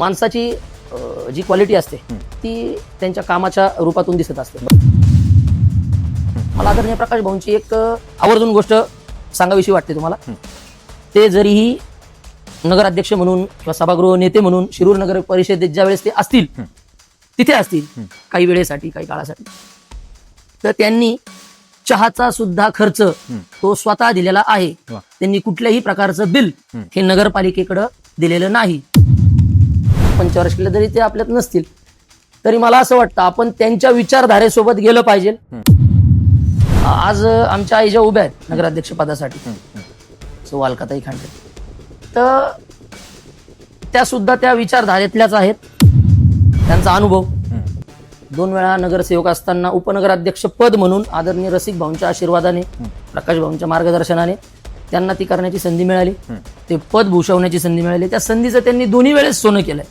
माणसाची जी क्वालिटी असते ती त्यांच्या कामाच्या रूपातून दिसत असते. मला आदरणीय प्रकाश भाऊंची एक आवर्जून गोष्ट सांगावीशी वाटते तुम्हाला. ते जरीही नगराध्यक्ष म्हणून किंवा सभागृह नेते म्हणून शिरूर नगर परिषदेत ज्या वेळेस ते असतील तिथे असतील काही वेळेसाठी काही काळासाठी, तर त्यांनी चहाचा सुद्धा खर्च तो स्वतः दिलेला आहे. त्यांनी कुठल्याही प्रकारचं बिल हे नगरपालिकेकडे दिलेलं नाही. पंचवर्ष केलं जरी ते आपल्यात नसतील तरी मला असं वाटतं आपण त्यांच्या विचारधारेसोबत गेलं पाहिजे. आज आमच्या आई ज्या उभ्या आहेत नगराध्यक्ष पदासाठी, सो अलकाताई खांडे, तर त्या सुद्धा त्या विचारधारेतल्याच आहेत. त्यांचा अनुभव 2 वेळा नगरसेवक असताना उपनगराध्यक्ष पद म्हणून आदरणीय रसिक भाऊंच्या आशीर्वादाने, प्रकाश भाऊंच्या मार्गदर्शनाने त्यांना ती करण्याची संधी मिळाली. ते पद भूषवण्याची संधी मिळाली. त्या संधीचं त्यांनी दोन्ही वेळेस सोनं केलंय.